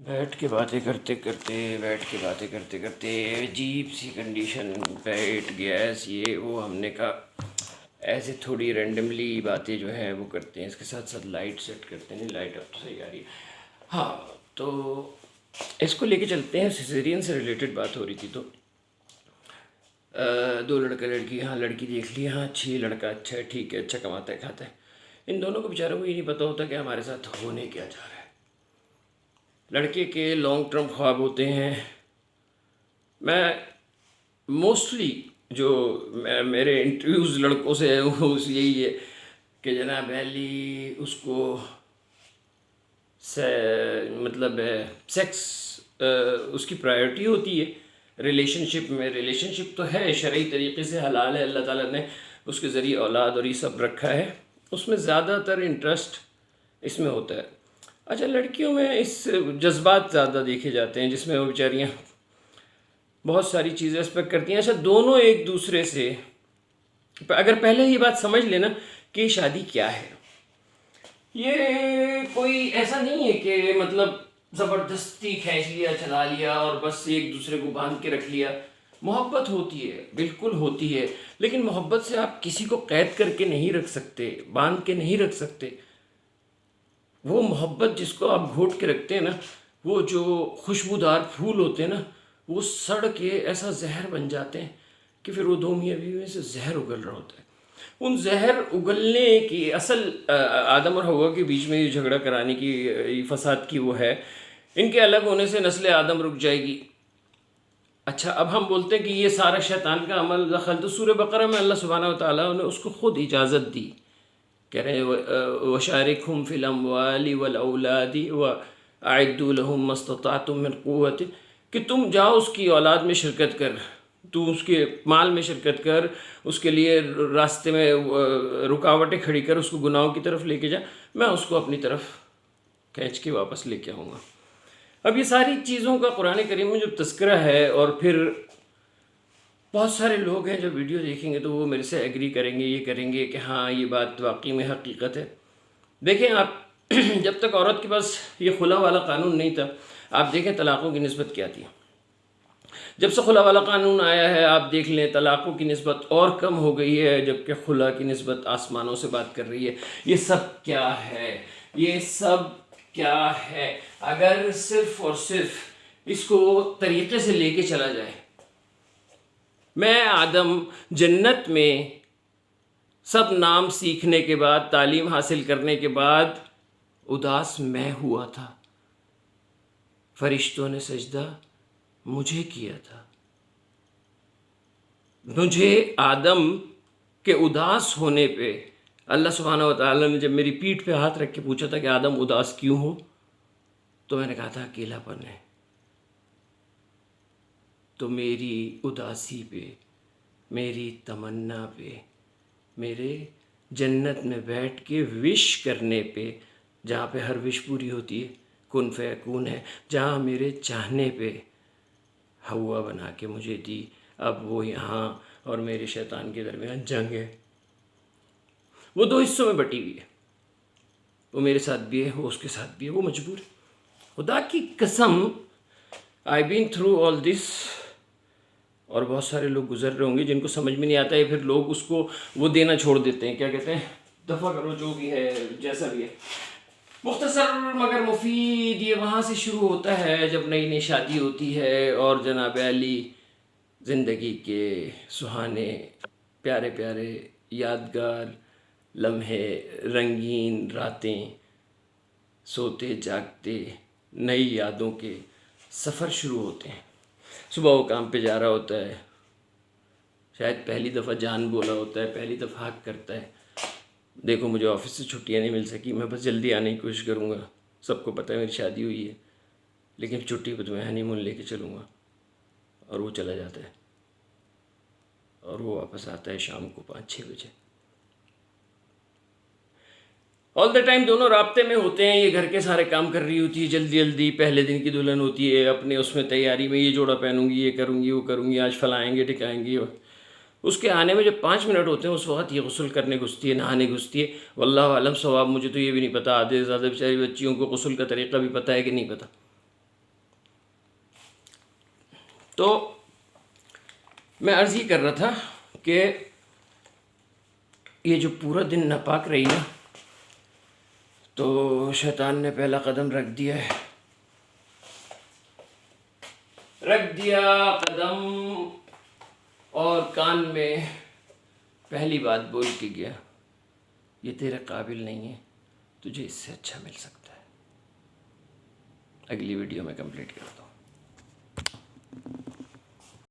بیٹھ کے باتیں کرتے کرتے عجیب سی کنڈیشن بیٹھ گیس یہ وہ ہم نے کہا ایسے تھوڑی رینڈملی باتیں جو ہیں وہ کرتے ہیں، اس کے ساتھ ساتھ لائٹ سیٹ کرتے ہیں. لائٹ اب تو صحیح آ رہی ہے. ہاں تو اس کو لے کے چلتے ہیں. سیزیرین سے ریلیٹڈ بات ہو رہی تھی تو دو لڑکا لڑکی، ہاں لڑکی دیکھ لی، ہاں اچھی، لڑکا اچھا ہے، ٹھیک ہے، اچھا کماتا ہے کھاتا ہے. ان دونوں کو بیچاروں کو یہ نہیں پتہ ہوتا کہ ہمارے ساتھ ہونے کیا جا رہا ہے. لڑکے کے لانگ ٹرم خواب ہوتے ہیں. میں موسٹلی جو میرے انٹرویوز لڑکوں سے ہے وہ یہی ہے کہ جناب علی اس کو مطلب سیکس اس کی پرائیورٹی ہوتی ہے ریلیشن شپ میں. ریلیشن شپ تو ہے شرعی طریقے سے حلال ہے، اللہ تعالیٰ نے اس کے ذریعے اولاد اور یہ سب رکھا ہے، اس میں زیادہ تر انٹرسٹ اس میں ہوتا ہے. اچھا لڑکیوں میں اس جذبات زیادہ دیکھے جاتے ہیں جس میں وہ بیچاریاں بہت ساری چیزیں ایکسپیکٹ کرتی ہیں. اچھا دونوں ایک دوسرے سے اگر پہلے یہ بات سمجھ لینا کہ شادی کیا ہے، یہ کوئی ایسا نہیں ہے کہ مطلب زبردستی کھینچ لیا، چلا لیا اور بس ایک دوسرے کو باندھ کے رکھ لیا. محبت ہوتی ہے، بالکل ہوتی ہے، لیکن محبت سے آپ کسی کو قید کر کے نہیں رکھ سکتے، باندھ کے نہیں رکھ سکتے. وہ محبت جس کو آپ گھوٹ کے رکھتے ہیں نا، وہ جو خوشبودار پھول ہوتے ہیں نا، وہ سڑ کے ایسا زہر بن جاتے ہیں کہ پھر وہ دو میاں بیوی میں سے زہر اگل رہا ہوتا ہے. ان زہر اگلنے کی اصل آدم اور حوا کے بیچ میں یہ جھگڑا کرانے کی فساد کی وہ ہے. ان کے الگ ہونے سے نسل آدم رک جائے گی. اچھا اب ہم بولتے ہیں کہ یہ سارا شیطان کا عمل دخل، تو سورہ بقرہ میں اللہ سبحانہ وتعالیٰ نے اس کو خود اجازت دی. کہہ رہے ہیں وَشَارِكْهُمْ فِي الْأَمْوَالِ وَالْأَوْلَادِ وَأَعِدُّوا لَهُمْ مَا اسْتَطَعْتُم مِّن قُوَّةٍ، کہ تم جاؤ اس کی اولاد میں شرکت کر، تو اس کے مال میں شرکت کر، اس کے لیے راستے میں رکاوٹیں کھڑی کر، اس کو گناہوں کی طرف لے کے جا، میں اس کو اپنی طرف کھینچ کے واپس لے کے آؤں گا. اب یہ ساری چیزوں کا قرآن کریم میں جو تذکرہ ہے، اور پھر بہت سارے لوگ ہیں جو ویڈیو دیکھیں گے تو وہ میرے سے ایگری کریں گے، یہ کریں گے کہ ہاں یہ بات واقعی میں حقیقت ہے. دیکھیں آپ جب تک عورت کے پاس یہ خلا والا قانون نہیں تھا، آپ دیکھیں طلاقوں کی نسبت کیا تھی. جب سے خلا والا قانون آیا ہے آپ دیکھ لیں طلاقوں کی نسبت اور کم ہو گئی ہے، جبکہ خلا کی نسبت آسمانوں سے بات کر رہی ہے. یہ سب کیا ہے؟ یہ سب کیا ہے؟ اگر صرف اور صرف اس کو طریقے سے لے کے چلا جائے. میں آدم جنت میں سب نام سیکھنے کے بعد، تعلیم حاصل کرنے کے بعد اداس میں ہوا تھا، فرشتوں نے سجدہ مجھے کیا تھا. مجھے آدم کے اداس ہونے پہ اللہ سبحانہ وتعالیٰ نے جب میری پیٹھ پہ ہاتھ رکھ کے پوچھا تھا کہ آدم اداس کیوں ہو، تو میں نے کہا تھا اکیلا پن ہے. تو میری اداسی پہ، میری تمنا پہ، میرے جنت میں بیٹھ کے وش کرنے پہ، جہاں پہ ہر وش پوری ہوتی ہے، کن فیکون ہے، جہاں میرے چاہنے پہ ہوا بنا کے مجھے دی. اب وہ یہاں اور میرے شیطان کے درمیان جنگ ہے. وہ دو حصوں میں بٹی ہوئی ہے، وہ میرے ساتھ بھی ہے، وہ اس کے ساتھ بھی ہے، وہ مجبور ہے. خدا کی قسم آئی بین تھرو آل دس، اور بہت سارے لوگ گزر رہے ہوں گے جن کو سمجھ میں نہیں آتا ہے، پھر لوگ اس کو وہ دینا چھوڑ دیتے ہیں، کیا کہتے ہیں، دفع کرو جو بھی ہے جیسا بھی ہے. مختصر مگر مفید یہ وہاں سے شروع ہوتا ہے جب نئی نئی شادی ہوتی ہے اور جناب علی زندگی کے سہانے پیارے پیارے یادگار لمحے، رنگین راتیں، سوتے جاگتے نئی یادوں کے سفر شروع ہوتے ہیں. صبح وہ کام پہ جا رہا ہوتا ہے، شاید پہلی دفعہ جان بولا ہوتا ہے، پہلی دفعہ حق کرتا ہے، دیکھو مجھے آفس سے چھٹیاں نہیں مل سکی، میں بس جلدی آنے کی کوشش کروں گا، سب کو پتہ ہے میری شادی ہوئی ہے، لیکن چھٹی پہ تو میں ہنی مون لے کے چلوں گا. اور وہ چلا جاتا ہے اور وہ واپس آتا ہے شام کو 5-6 بجے. آل دا ٹائم دونوں رابطے میں ہوتے ہیں، یہ گھر کے سارے کام کر رہی ہوتی ہے جلدی جلدی، پہلے دن کی دلہن ہوتی ہے اپنے اس میں تیاری میں، یہ جوڑا پہنوں گی، یہ کروں گی، وہ کروں گی، آج فلائیں گے ٹکائیں گے. اس کے آنے میں جب 5 منٹ ہوتے ہیں اس وقت یہ غسل کرنے گھستی ہے، نہانے گھستی ہے. واللہ عالم ثواب، مجھے تو یہ بھی نہیں پتہ، آدھے سے زیادہ بیچاری بچیوں کو غسل کا طریقہ بھی پتہ ہے کہ نہیں پتہ. تو میں عرض یہ کر رہا تھا کہ یہ جو پورا دن ناپاک رہی نا، تو شیطان نے پہلا قدم رکھ دیا ہے، رکھ دیا قدم، اور کان میں پہلی بات بول کے گیا، یہ تیرے قابل نہیں ہے، تجھے اس سے اچھا مل سکتا ہے۔ اگلی ویڈیو میں کمپلیٹ کرتا ہوں۔